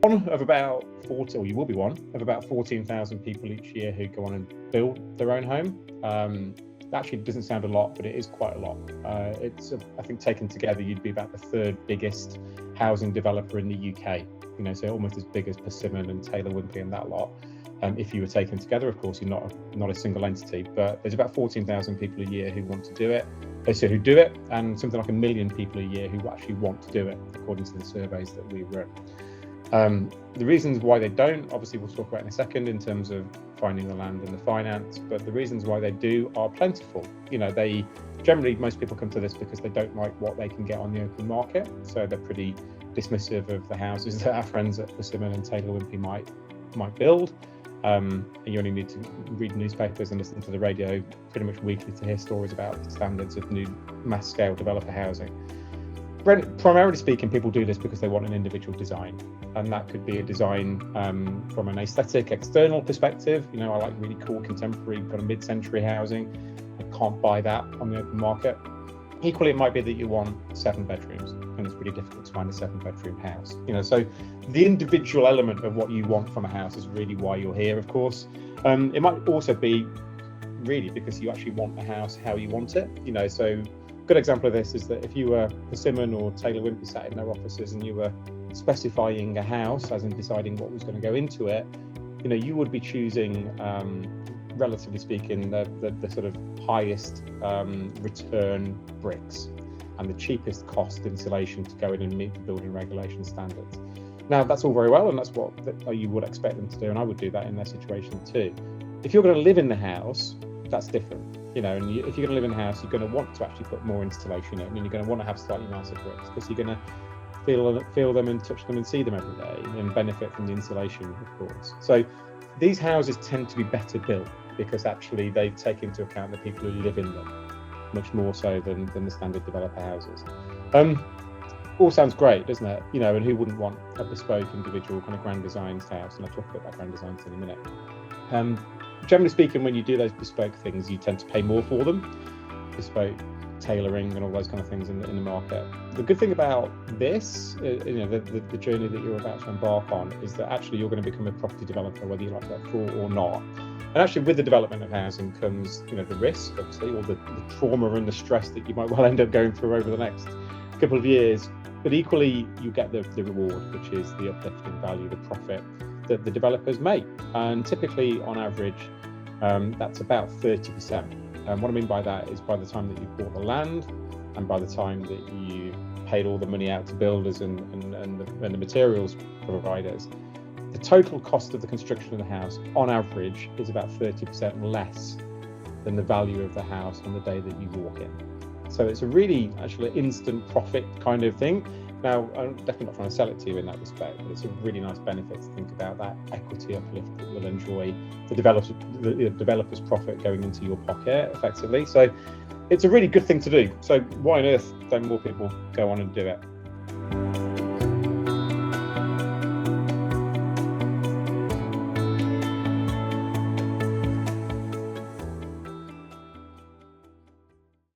one of about 40, or you will be one of about 14,000 people each year who go on and build their own home. Actually doesn't sound a lot, but it is quite a lot. I think taken together, you'd be about the third biggest housing developer in the UK. So almost as big as Persimmon and Taylor Wimpey and that lot. If you were taken together, of course, you're not a single entity, but there's about 14,000 people a year who want to do it. Who do it, and something like 1 million people a year who actually want to do it, according to the surveys that we run. The reasons why they don't, obviously we'll talk about in a second in terms of finding the land and the finance, but the reasons why they do are plentiful. They generally, most people come to this because they don't like what they can get on the open market, so they're pretty dismissive of the houses that our friends at Persimmon and Taylor Wimpey might build. And you only need to read newspapers and listen to the radio pretty much weekly to hear stories about the standards of new mass scale developer housing. Primarily speaking, people do this because they want an individual design, and that could be a design from an aesthetic external perspective. I like really cool contemporary kind of mid-century housing. I can't buy that on the open market. Equally, it might be that you want 7 bedrooms, and it's really difficult to find a 7-bedroom house. So the individual element of what you want from a house is really why you're here, of course. It might also be really because you actually want a house how you want it. So a good example of this is that if you were Persimmon or Taylor Wimpey sat in their offices and you were specifying a house, as in deciding what was going to go into it, you would be choosing, relatively speaking, the sort of highest return bricks and the cheapest cost insulation to go in and meet the building regulation standards. Now, that's all very well, and that's what you would expect them to do, and I would do that in their situation too. If you're going to live in the house, that's different. If you're going to live in the house, you're going to want to actually put more insulation in, and you're going to want to have slightly nicer bricks because you're going to feel them and touch them and see them every day and benefit from the insulation, of course. So these houses tend to be better built because actually they take into account the people who live in them, much more so than the standard developer houses. All sounds great, doesn't it? And who wouldn't want a bespoke individual kind of grand designs house? And I'll talk about grand designs in a minute. Generally speaking, when you do those bespoke things, you tend to pay more for them. Bespoke tailoring and all those kind of things in the market. The good thing about this, the journey that you're about to embark on, is that actually you're going to become a property developer, whether you like that thought or not. And actually, with the development of housing comes, the risk, obviously, or the trauma and the stress that you might well end up going through over the next couple of years. But equally, you get the reward, which is the uplifting value, the profit that the developers make. And typically, on average, that's about 30%. And what I mean by that is by the time that you've bought the land and by the time that you paid all the money out to builders and the materials providers, the total cost of the construction of the house, on average, is about 30% less than the value of the house on the day that you walk in. So it's a really actually instant profit kind of thing. Now, I'm definitely not trying to sell it to you in that respect, but it's a really nice benefit to think about that equity uplift that you'll enjoy, the developer's profit going into your pocket effectively. So it's a really good thing to do. So why on earth don't more people go on and do it?